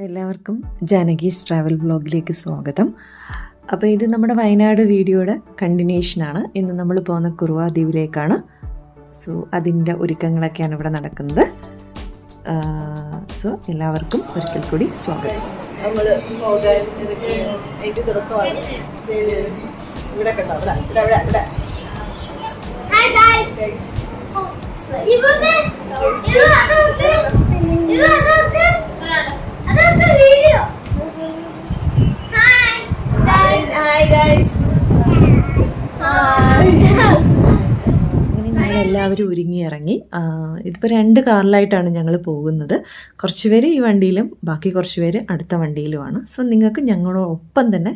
എല്ലാവർക്കും ജാനകീസ് ട്രാവൽ വ്ലോഗിലേക്ക് സ്വാഗതം. അപ്പോൾ ഇത് നമ്മുടെ വയനാട് വീഡിയോയുടെ കണ്ടിന്യൂഷനാണ്. ഇന്ന് നമ്മൾ പോകുന്ന കുറുവ ദ്വീപിലേക്കാണ്. സോ അതിൻ്റെ ഒരുക്കങ്ങളൊക്കെയാണ് ഇവിടെ നടക്കുന്നത്. സോ എല്ലാവർക്കും ഒരിക്കൽ കൂടി സ്വാഗതം. നമ്മൾ ഇവിടെ എല്ലാവരും ഒരുങ്ങിയിറങ്ങി. ഇതിപ്പോൾ 2 കാറിലായിട്ടാണ് ഞങ്ങൾ പോകുന്നത്. കുറച്ച് പേര് ഈ വണ്ടിയിലും ബാക്കി കുറച്ച് പേര് അടുത്ത വണ്ടിയിലുമാണ്. സോ നിങ്ങൾക്ക് ഞങ്ങളോടൊപ്പം തന്നെ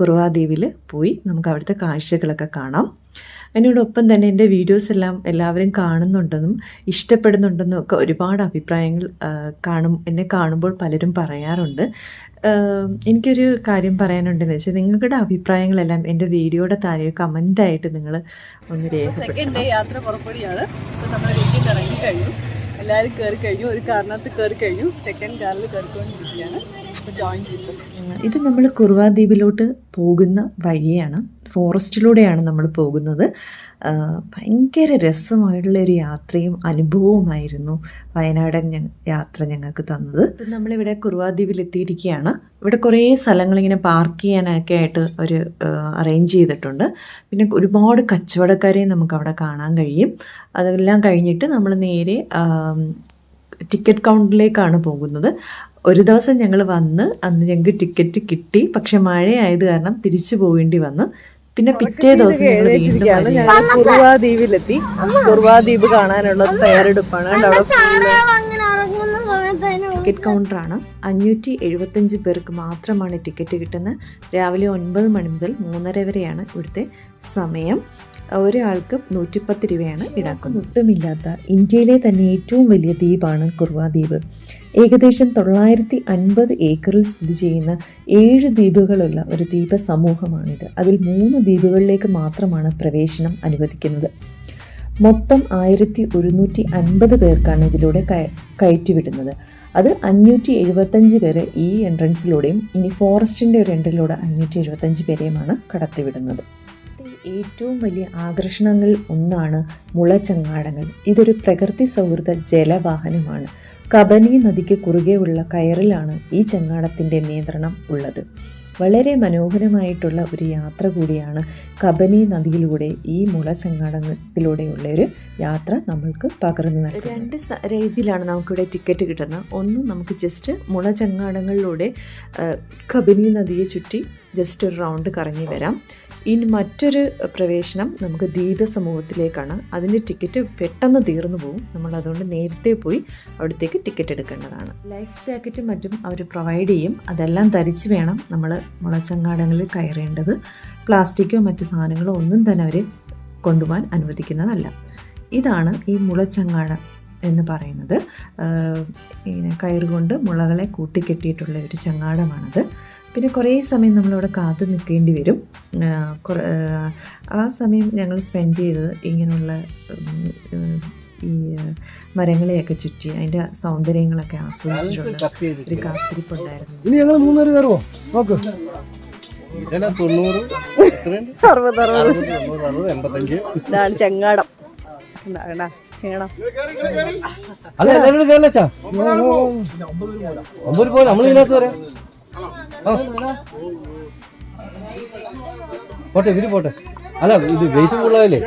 കുറുവ ദ്വീപിൽ പോയി നമുക്ക് അവിടുത്തെ കാഴ്ചകളൊക്കെ കാണാം. അതിനോടൊപ്പം തന്നെ എൻ്റെ വീഡിയോസ് എല്ലാം എല്ലാവരും കാണുന്നുണ്ടെന്നും ഇഷ്ടപ്പെടുന്നുണ്ടെന്നും ഒക്കെ ഒരുപാട് അഭിപ്രായങ്ങൾ എന്നെ കാണുമ്പോൾ പലരും പറയാറുണ്ട്. എനിക്കൊരു കാര്യം പറയാനുണ്ടെന്ന് വെച്ചാൽ നിങ്ങളുടെ അഭിപ്രായങ്ങളെല്ലാം എൻ്റെ വീഡിയോയുടെ താഴെ കമൻ്റായിട്ട് നിങ്ങൾ ഒന്ന് രേഖപ്പെടുത്തണം. സെക്കൻഡ് ഡേ യാത്ര പുറപ്പെടുകയാണ്. ഇപ്പോൾ നമ്മൾ വീട്ടിൽ നിന്ന് ഇറങ്ങി കഴിഞ്ഞു, എല്ലാവരും കയറി കഴിഞ്ഞു, ഒരു കാറിനകത്ത് കയറി കഴിഞ്ഞു, സെക്കൻഡ് കാറിൽ കയറിക്കൊണ്ടിരിക്കുകയാണ്. ഇത് നമ്മൾ കുറുവ ദ്വീപിലോട്ട് പോകുന്ന വഴിയാണ്, ഫോറസ്റ്റിലൂടെയാണ് നമ്മൾ പോകുന്നത്. ഭയങ്കര രസമായിട്ടുള്ളൊരു യാത്രയും അനുഭവവുമായിരുന്നു വയനാടൻ യാത്ര ഞങ്ങൾക്ക് തന്നത്. നമ്മളിവിടെ കുറുവ ദ്വീപിലെത്തിയിരിക്കുകയാണ്. ഇവിടെ കുറേ സ്ഥലങ്ങളിങ്ങനെ പാർക്ക് ചെയ്യാനൊക്കെ ആയിട്ട് അവർ അറേഞ്ച് ചെയ്തിട്ടുണ്ട്. പിന്നെ ഒരുപാട് കച്ചവടക്കാരെയും നമുക്കവിടെ കാണാൻ കഴിയും. അതെല്ലാം കഴിഞ്ഞിട്ട് നമ്മൾ നേരെ ടിക്കറ്റ് കൗണ്ടറിലേക്കാണ് പോകുന്നത്. ഒരു ദിവസം ഞങ്ങൾ വന്ന് അന്ന് ഞങ്ങൾക്ക് ടിക്കറ്റ് കിട്ടി, പക്ഷെ മഴയായത് കാരണം തിരിച്ചു പോകേണ്ടി വന്നു. പിന്നെ പിറ്റേ ദിവസം കുറുവ ദ്വീപിലെത്തി. കുറുവ ദ്വീപ് കാണാനുള്ള തയ്യാറെടുപ്പാണ്. ടിക്കറ്റ് കൗണ്ടറാണ്. 575 പേർക്ക് മാത്രമാണ് ടിക്കറ്റ് കിട്ടുന്നത്. രാവിലെ 9 മണി മുതൽ 3:30 വരെയാണ് ഇവിടുത്തെ സമയം. ഒരാൾക്ക് 110 രൂപയാണ് ഈടാക്കുന്നത്. ഒട്ടുമില്ലാത്ത ഇന്ത്യയിലെ തന്നെ ഏറ്റവും വലിയ ദ്വീപാണ് കുറുവ ദ്വീപ്. ഏകദേശം 950 ഏക്കറിൽ സ്ഥിതി ചെയ്യുന്ന 7 ദ്വീപുകളുള്ള ഒരു ദ്വീപ സമൂഹമാണിത്. അതിൽ 3 ദ്വീപുകളിലേക്ക് മാത്രമാണ് പ്രവേശനം അനുവദിക്കുന്നത്. മൊത്തം 1150 പേർക്കാണ് ഇതിലൂടെ കയറ്റിവിടുന്നത്. അത് 575 പേരെ ഈ എൻട്രൻസിലൂടെയും ഇനി ഫോറസ്റ്റിൻ്റെ ഒരു എൻട്രിലൂടെ 575 പേരെയുമാണ് കടത്തിവിടുന്നത്. ഏറ്റവും വലിയ ആകർഷണങ്ങളിൽ ഒന്നാണ് മുളച്ചങ്ങാടങ്ങൾ. ഇതൊരു പ്രകൃതി സൗഹൃദ ജലവാഹനമാണ്. കബനി നദിക്ക് കുറുകെയുള്ള കയറിലാണ് ഈ ചങ്ങാടത്തിൻ്റെ നിയന്ത്രണം ഉള്ളത്. വളരെ മനോഹരമായിട്ടുള്ള ഒരു യാത്ര കൂടിയാണ് കബനി നദിയിലൂടെ ഈ മുളച്ചങ്ങാടത്തിലൂടെയുള്ള ഒരു യാത്ര നമ്മൾക്ക് പകർന്നു നൽകുന്നത്. 2 രീതിയിലാണ് നമുക്കിവിടെ ടിക്കറ്റ് കിട്ടുന്നത്. ഒന്ന്, നമുക്ക് ജസ്റ്റ് മുളച്ചങ്ങാടങ്ങളിലൂടെ കബനി നദിയെ ചുറ്റി ജസ്റ്റ് ഒരു റൗണ്ട് കറങ്ങി വരാം. ഇനി മറ്റൊരു പ്രവേശനം നമുക്ക് ദ്വീപ സമൂഹത്തിലേക്കാണ്. അതിൻ്റെ ടിക്കറ്റ് പെട്ടെന്ന് തീർന്നു പോകും. നമ്മൾ അതുകൊണ്ട് നേരത്തെ പോയി അവിടത്തേക്ക് ടിക്കറ്റ് എടുക്കേണ്ടതാണ്. ലൈഫ് ജാക്കറ്റും മറ്റും അവർ പ്രൊവൈഡ് ചെയ്യും. അതെല്ലാം ധരിച്ച് വേണം നമ്മൾ മുളച്ചങ്ങാടങ്ങളിൽ കയറേണ്ടത്. പ്ലാസ്റ്റിക്കോ മറ്റു സാധനങ്ങളോ ഒന്നും തന്നെ അവർ കൊണ്ടുപോകാൻ അനുവദിക്കുന്നതല്ല. ഇതാണ് ഈ മുളച്ചങ്ങാടം എന്ന് പറയുന്നത്. ഇങ്ങനെ കയറുകൊണ്ട് മുളകളെ കൂട്ടിക്കെട്ടിയിട്ടുള്ള ഒരു ചങ്ങാടമാണത്. പിന്നെ കുറേ സമയം നമ്മളവിടെ കാത്തു നിൽക്കേണ്ടി വരും. ആ സമയം ഞങ്ങൾ സ്പെൻഡ് ചെയ്തത് ഇങ്ങനെയുള്ള ഈ മരങ്ങളെയൊക്കെ ചുറ്റി അതിൻ്റെ സൗന്ദര്യങ്ങളൊക്കെ ആസ്വദിച്ചിട്ടുള്ള ഒരു കാത്തിരിപ്പുണ്ടായിരുന്നു. ഇതാണ് ചങ്ങാടം. പോട്ടെ ഇവര് പോട്ടെ. അല്ല ഇത് വെയിറ്റ് കൂടുതലല്ലേ.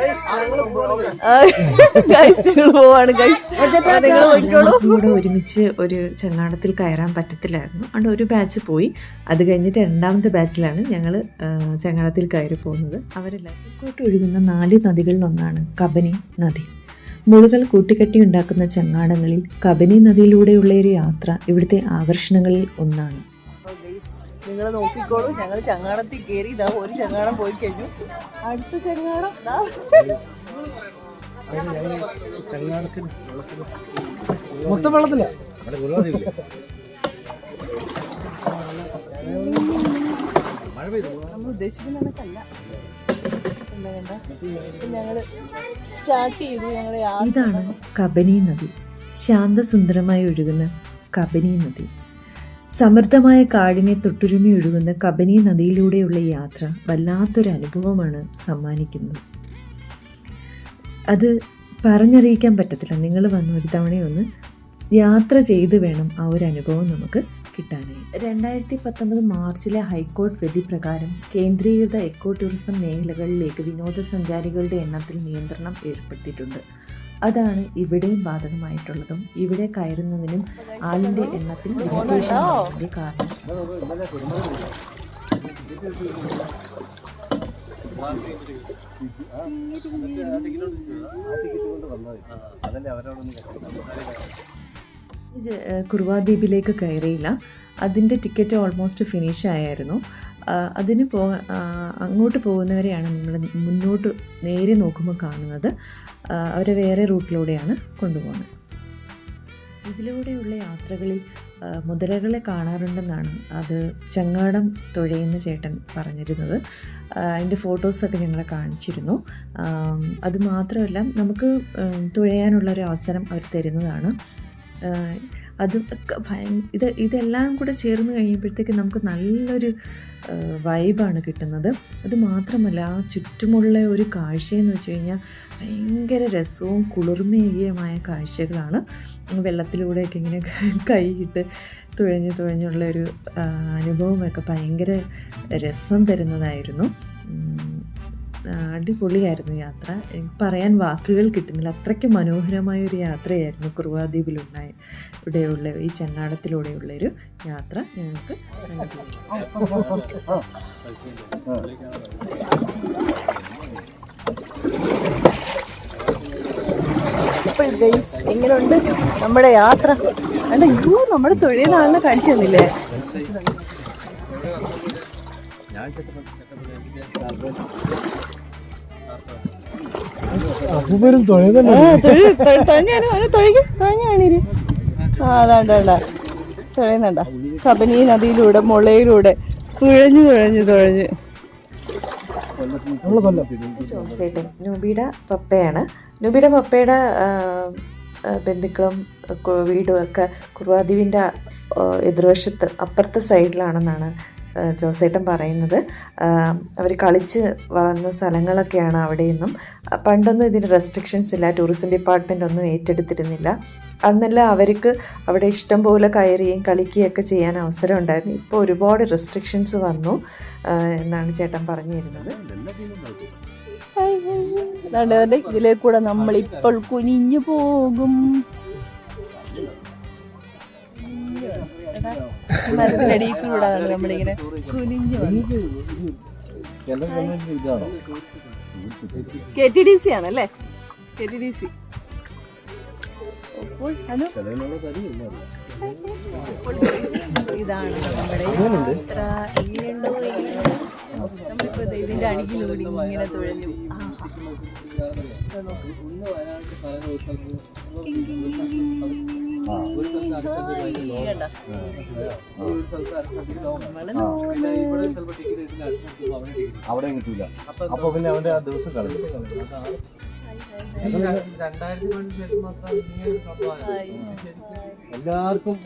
ഇവിടെ ഒരുമിച്ച് ഒരു ചങ്ങാടത്തിൽ കയറാൻ പറ്റത്തില്ലായിരുന്നു. അതുകൊണ്ട് ഒരു ബാച്ച് പോയി. അത് കഴിഞ്ഞിട്ട് 2ാമത്തെ ബാച്ചിലാണ് ഞങ്ങൾ ചങ്ങാടത്തിൽ കയറി പോകുന്നത്. അവരെല്ലാം ഇങ്ങോട്ട് ഒഴുകുന്ന 4 നദികളിലൊന്നാണ് കബനി നദി. മുളുകൾ കൂട്ടിക്കെട്ടി ഉണ്ടാക്കുന്ന ചങ്ങാടങ്ങളിൽ കബനി നദിയിലൂടെയുള്ള ഒരു യാത്ര ഇവിടുത്തെ ആകർഷണങ്ങളിൽ ഒന്നാണ്. നിങ്ങൾ നോക്കിക്കോളൂ, ഞങ്ങൾ ചങ്ങാടത്തിൽ കയറി. ഇതാ ഒരു ചങ്ങാടം പോയി കഴിഞ്ഞു, അടുത്ത ചങ്ങാടം മൊത്തം വെള്ളത്തില്ല. നമ്മൾ ഉദ്ദേശിക്കുന്ന കണക്കല്ല. ഞങ്ങൾ സ്റ്റാർട്ട് ചെയ്തു ഞങ്ങളുടെ. ഇതാണ് കബനി നദി. ശാന്തസുന്ദരമായി ഒഴുകുന്ന കബനി നദി. സമൃദ്ധമായ കാടിനെ തൊട്ടുരുമി ഒഴുകുന്ന കബനി നദിയിലൂടെയുള്ള യാത്ര വല്ലാത്തൊരു അനുഭവമാണ് സമ്മാനിക്കുന്നത്. അത് പറഞ്ഞറിയിക്കാൻ പറ്റത്തില്ല. നിങ്ങൾ വന്ന് ഒരു തവണയൊന്ന് യാത്ര ചെയ്ത് വേണം ആ ഒരു അനുഭവം നമുക്ക് കിട്ടാനായി. 2019 മാർച്ചിലെ ഹൈക്കോടതി വിധി പ്രകാരം കേന്ദ്രീകൃത എക്കോ ടൂറിസം മേഖലകളിലേക്ക് വിനോദസഞ്ചാരികളുടെ എണ്ണത്തിൽ നിയന്ത്രണം ഏർപ്പെടുത്തിയിട്ടുണ്ട്. അതാണ് ഇവിടെയും ബാധകമായിട്ടുള്ളതും. ഇവിടെ കയറുന്നതിനും ആളിൻ്റെ എണ്ണത്തിൽ ലിമിറ്റേഷൻ കാരണം. കുർവാ ദ്വീപിലേക്ക് കയറിയില്ല. അതിൻ്റെ ടിക്കറ്റ് ഓൾമോസ്റ്റ് ഫിനിഷ് ആയിരുന്നു. അതിന് അങ്ങോട്ട് പോകുന്നവരെയാണ് നിങ്ങൾ മുന്നോട്ട് നേരെ നോക്കുമ്പോൾ കാണുന്നത്. അവരെ വേറെ റൂട്ടിലൂടെയാണ് കൊണ്ടുപോകുന്നത്. ഇതിലൂടെയുള്ള യാത്രകളിൽ മുതലകളെ കാണാറുണ്ടെന്നാണ് അത് ചങ്ങാടം തുഴയുന്ന ചേട്ടൻ പറഞ്ഞിരുന്നത്. അതിൻ്റെ ഫോട്ടോസൊക്കെ ഞങ്ങളെ കാണിച്ചിരുന്നു. അതുമാത്രമല്ല, നമുക്ക് തുഴയാനുള്ളൊരു അവസരം അവർ തരുന്നതാണ്. അത് ഇതെല്ലാം കൂടെ ചേർന്ന് കഴിയുമ്പോഴത്തേക്ക് നമുക്ക് നല്ലൊരു വൈബാണ് കിട്ടുന്നത്. അത് മാത്രമല്ല, ആ ചുറ്റുമുള്ള ഒരു കാഴ്ചയെന്ന് വെച്ച് കഴിഞ്ഞാൽ ഭയങ്കര രസവും കുളിർമേകിയമായ കാഴ്ചകളാണ്. വെള്ളത്തിലൂടെയൊക്കെ ഇങ്ങനെ കൈയിട്ട് തുഴഞ്ഞുള്ളൊരു അനുഭവമൊക്കെ ഭയങ്കര രസം തരുന്നതായിരുന്നു. അടിപൊളിയായിരുന്നു യാത്ര. എനിക്ക് പറയാൻ വാക്കുകൾ കിട്ടുന്നില്ല. അത്രയ്ക്ക് മനോഹരമായൊരു യാത്രയായിരുന്നു കുർവാ ദ്വീപിലുണ്ടായ ഇവിടെയുള്ള ഈ ചങ്ങാടത്തിലൂടെയുള്ളൊരു യാത്ര ഞങ്ങൾക്ക് എങ്ങനെയുണ്ട് നമ്മുടെ യാത്ര? അല്ല, നമ്മുടെ തൊഴിൽ ആളിനെ കാണിച്ചു തന്നില്ലേ? തുഴയുന്നുണ്ട കബനി നദിയിലൂടെ മുളയിലൂടെ തുഴഞ്ഞു. നൂബിയുടെ പപ്പയാണ്. നൂബിയുടെ പപ്പയുടെ ബന്ധുക്കളും വീടും ഒക്കെ കുർവാ ദ്വീപിൻ്റെ എതിർവശത്ത് അപ്പുറത്തെ സൈഡിലാണെന്നാണ് ജോസേട്ടൻ പറയുന്നത്. അവർ കളിച്ച് വളർന്ന സ്ഥലങ്ങളൊക്കെയാണ് അവിടെയൊന്നും. പണ്ടൊന്നും ഇതിന് റെസ്ട്രിക്ഷൻസ് ഇല്ല. ടൂറിസം ഡിപ്പാർട്ട്മെൻ്റ് ഒന്നും ഏറ്റെടുത്തിരുന്നില്ല. അന്നെല്ലാം അവർക്ക് അവിടെ ഇഷ്ടം പോലെ കയറുകയും കളിക്കുകയൊക്കെ ചെയ്യാൻ അവസരം ഉണ്ടായിരുന്നു. ഇപ്പോൾ ഒരുപാട് റെസ്ട്രിക്ഷൻസ് വന്നു എന്നാണ് ചേട്ടൻ പറഞ്ഞു തരുന്നത്. ഇതിലേക്കൂടെ നമ്മളിപ്പോൾ കുനിഞ്ഞു പോകും. മരത്തിനടിയിലൂടെയാണ് നമ്മളിങ്ങനെ കുനിഞ്ഞു. KTDC ആണല്ലേ? KTDC. ഇതാണ് നമ്മുടെ യാത്ര. നമ്മളിപ്പോ ഇതിന്റെ അടിയിലൂടെ ഇങ്ങനെ തുഴഞ്ഞു. അവിടെ കിട്ടൂല. അപ്പൊ പിന്നെ അവന്റെ ആ ദിവസം കളഞ്ഞു. എല്ലാവർക്കും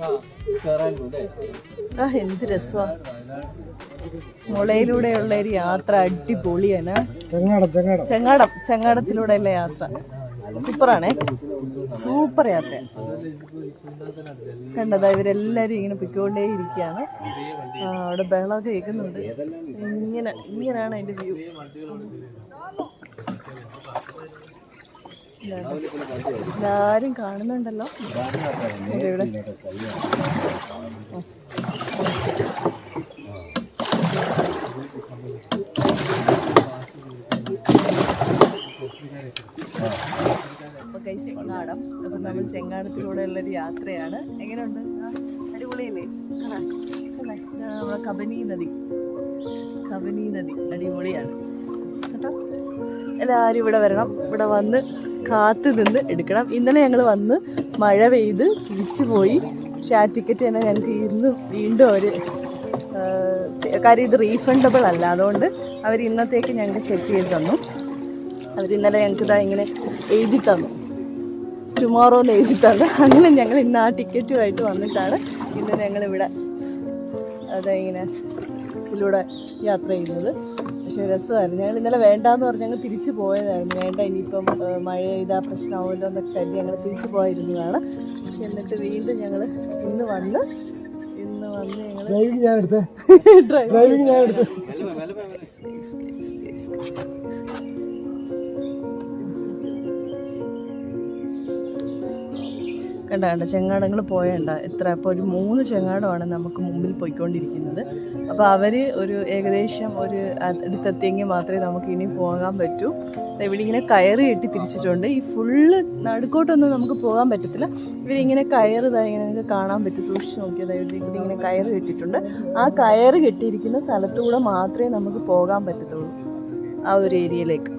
എന്ത് രസമാ മുളയിലൂടെയുള്ള ഒരു യാത്ര. അടിപൊളിയാണ്. ചങ്ങാടത്തിലൂടെയുള്ള യാത്ര സൂപ്പറാണേ. സൂപ്പർ യാത്ര. കണ്ടതാ, ഇവരെല്ലാരും ഇങ്ങനെ പൊയ്ക്കൊണ്ടേ ഇരിക്കുകയാണ്. അവിടെ ബഹളമൊക്കെ കേൾക്കുന്നുണ്ട്. ഇങ്ങനെയാണ് അതിന്റെ വ്യൂ. എല്ലാരും കാണുന്നുണ്ടല്ലോ ഇവിടെ. ചെങ്ങാടം. അപ്പം നമ്മൾ ചെങ്ങാടത്തിലൂടെയുള്ളൊരു യാത്രയാണ്. എങ്ങനെയുണ്ട്? അടിപൊളിയല്ലേ? നമ്മളെ കബനി നദി അടിപൊളിയാണ് കേട്ടോ. എല്ലാവരും ഇവിടെ വരണം. ഇവിടെ വന്ന് കാത്തു നിന്ന് എടുക്കണം. ഇന്നലെ ഞങ്ങൾ വന്ന് മഴ പെയ്ത് തിരിച്ചു പോയി. പക്ഷേ ആ ടിക്കറ്റ് തന്നെ ഞങ്ങൾക്ക് ഇന്ന് വീണ്ടും അവർ കാര്യം ഇത് റീഫണ്ടബിൾ അല്ല. അതുകൊണ്ട് അവർ ഇന്നത്തേക്ക് ഞങ്ങൾക്ക് സെറ്റ് ചെയ്ത് തന്നു. അവരിന്നലെ ഞങ്ങൾക്ക് ഇങ്ങനെ എഴുതി തന്നു, ടുമോറോ എന്ന് എഴുതി തന്നു. അങ്ങനെ ഞങ്ങൾ ഇന്ന് ആ ടിക്കറ്റുമായിട്ട് വന്നിട്ടാണ് ഇന്ന് ഞങ്ങളിവിടെ ഇങ്ങനെ ഇതിലൂടെ യാത്ര ചെയ്യുന്നത്. പക്ഷേ രസമായിരുന്നു. ഞങ്ങൾ ഇന്നലെ വേണ്ടാന്ന് പറഞ്ഞ് ഞങ്ങൾ തിരിച്ചു പോയതായിരുന്നു. വേണ്ട ഇനിയിപ്പം മഴ ചെയ്താൽ പ്രശ്നമാവുമല്ലോ എന്നൊക്കെ കരുതി ഞങ്ങൾ തിരിച്ചു പോയിരുന്നതാണ്. പക്ഷെ എന്നിട്ട് വീണ്ടും ഞങ്ങൾ ഇന്ന് വന്ന് ഞങ്ങൾ കണ്ട ചെങ്ങാടങ്ങൾ പോയണ്ട എത്ര ഇപ്പോൾ ഒരു 3 ചെങ്ങാടമാണ് നമുക്ക് മുമ്പിൽ പോയിക്കൊണ്ടിരിക്കുന്നത്. അപ്പോൾ അവർ ഒരു ഏകദേശം ഒരു അടുത്തെത്തിയെങ്കിൽ മാത്രമേ നമുക്ക് ഇനി പോകാൻ പറ്റൂ. ഇവിടെ ഇങ്ങനെ കയറ് കെട്ടി തിരിച്ചിട്ടുണ്ട്. ഈ ഫുള്ള് നടുക്കോട്ടൊന്നും നമുക്ക് പോകാൻ പറ്റത്തില്ല. ഇവരിങ്ങനെ കയറ് ഇങ്ങനെ നിങ്ങൾക്ക് കാണാൻ പറ്റും. സൂക്ഷിച്ച് നോക്കിയത് ഇവിടെ ഇങ്ങനെ കയറ് കെട്ടിയിട്ടുണ്ട്. ആ കയറ് കെട്ടിയിരിക്കുന്ന സ്ഥലത്തൂടെ മാത്രമേ നമുക്ക് പോകാൻ പറ്റത്തുള്ളൂ ആ ഒരു ഏരിയയിലേക്ക്.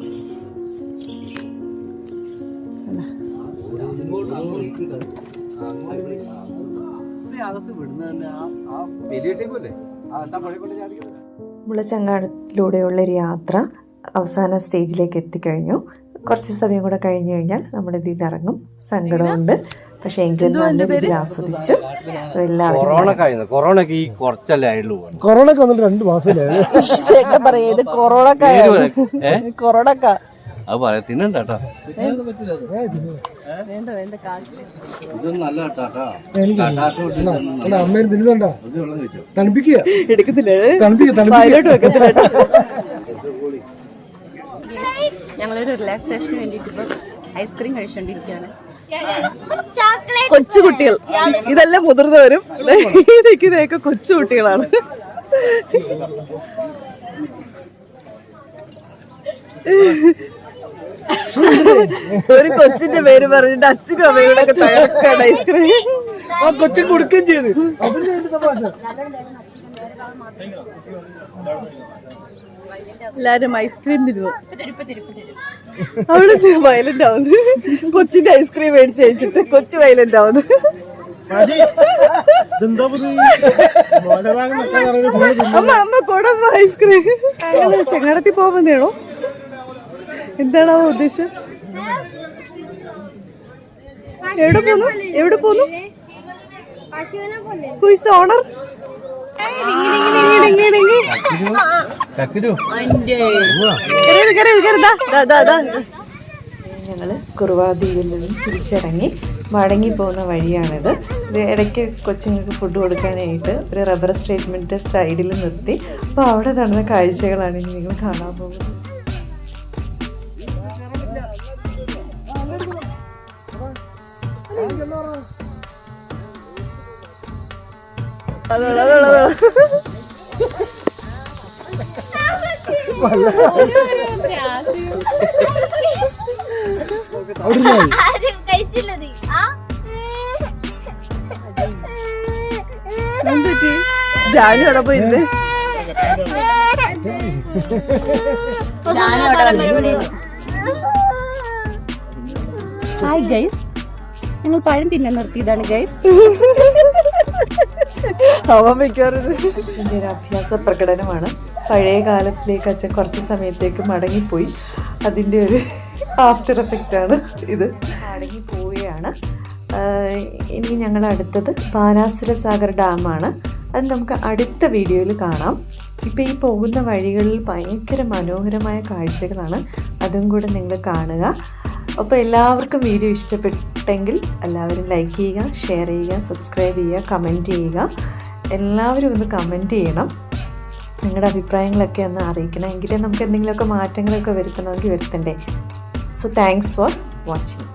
മുളച്ചങ്ങാടത്തിലൂടെയുള്ള ഒരു യാത്ര അവസാന സ്റ്റേജിലേക്ക് എത്തിക്കഴിഞ്ഞു. കുറച്ച് സമയം കൂടെ കഴിഞ്ഞു കഴിഞ്ഞാൽ നമ്മളിത് ഇറങ്ങും. സങ്കടമുണ്ട്, പക്ഷെ എങ്കിലും നല്ല രീതിയിൽ ആസ്വദിച്ചു. സോ എല്ലാവരും കൊറോണക്ക് ഈ കുറച്ചല്ലേ ആയുള്ളൂ. കൊറോണക്ക് വന്നിട്ട് 2 മാസമല്ലേ ചേട്ടൻ പറയാ ഇത് കൊറോണക്ക അത് പറയാ തിന്നണ്ട കേട്ടോ. വേണ്ട വേണ്ട ഇതൊന്നും നല്ല കേട്ടാ. അമ്മേനെ തിന്നുന്നുണ്ടോ? തണുപ്പിക്കുക എടുക്കത്തില്ലേ? ഞങ്ങളൊരു റിലാക്സേഷന് വേണ്ടിയിട്ട് ഇപ്പോൾ ഐസ്ക്രീം കഴിച്ചുകൊണ്ടിരിക്കുകയാണ്. കൊച്ചുകുട്ടികൾ ഇതെല്ലാം മുതിർന്നവരും ഇതൊക്കെ കൊച്ചുകുട്ടികളാണ്. ഒരു കൊച്ചിന്റെ പേര് പറഞ്ഞിട്ട് അച്ഛനും അമ്മയുടെ ഒക്കെ തകർക്കാണ് ഐസ്ക്രീം. ആ കൊച്ചിന് കൊടുക്കുകയും ചെയ്ത്. എല്ലാരും ഐസ്ക്രീം തിന്നു. അവള് വയലന്റ് ആവുന്നു. കൊച്ചിന്റെ ഐസ്ക്രീം മേടിച്ച് കഴിച്ചിട്ട് കൊച്ചു വയലന്റ് ആവുന്നു. അമ്മ കൊടമ്മ ഐസ്ക്രീം. ഞങ്ങള് ചെങ്ങാടത്തിൽ പോകുന്നതാണോ? എന്താണോ ഉദ്ദേശം? എവിടെ പോന്നു? Who is the owner? ഞങ്ങള് കുറുവാദ്വീപിൽ നിന്നും തിരിച്ചിറങ്ങി മടങ്ങിപ്പോകുന്ന വഴിയാണിത്. ഇത് ഇടയ്ക്ക് കൊച്ചുങ്ങൾക്ക് ഫുഡ് കൊടുക്കാനായിട്ട് ഒരു റബ്ബർ സ്റ്റേറ്റ്മെൻറ്റ് സൈഡിൽ നിർത്തി. അപ്പോൾ അവിടെ നടന്ന കാഴ്ചകളാണ് ഇനി നിങ്ങൾ കാണാൻ പോകുന്നത്. ജാനു പോയിരുന്നേ. ഹായ് ഗൈസ്, ഞങ്ങൾ പഴം തിന്നാൻ നിർത്തിയതാണ് ഗൈസ്. അച്ഛൻ്റെ ഒരു അഭ്യാസ പ്രകടനമാണ്. പഴയ കാലത്തിലേക്ക് അച്ഛൻ കുറച്ച് സമയത്തേക്ക് മടങ്ങിപ്പോയി. അതിൻ്റെ ഒരു ആഫ്റ്റർ എഫക്റ്റാണ് ഇത്. മടങ്ങിപ്പോവുകയാണ്. ഇനി ഞങ്ങൾ അടുത്തത് ബാനാസുര സാഗർ ഡാമാണ്. അത് നമുക്ക് അടുത്ത വീഡിയോയിൽ കാണാം. ഇപ്പോൾ ഈ പോകുന്ന വഴികളിൽ ഭയങ്കര മനോഹരമായ കാഴ്ചകളാണ്. അതും കൂടെ നിങ്ങൾ കാണുക. അപ്പോൾ എല്ലാവർക്കും വീഡിയോ ഇഷ്ടപ്പെട്ടെങ്കിൽ എല്ലാവരും ലൈക്ക് ചെയ്യുക, ഷെയർ ചെയ്യുക, സബ്സ്ക്രൈബ് ചെയ്യുക, കമൻറ്റ് ചെയ്യുക. എല്ലാവരും ഒന്ന് കമൻറ്റ് ചെയ്യണം. നിങ്ങളുടെ അഭിപ്രായങ്ങളൊക്കെ ഒന്ന് അറിയിക്കണം. എങ്കിലേ നമുക്ക് എന്തെങ്കിലുമൊക്കെ മാറ്റങ്ങളൊക്കെ വരുത്തണമെങ്കിൽ വരുത്തണ്ടേ. So thanks for watching.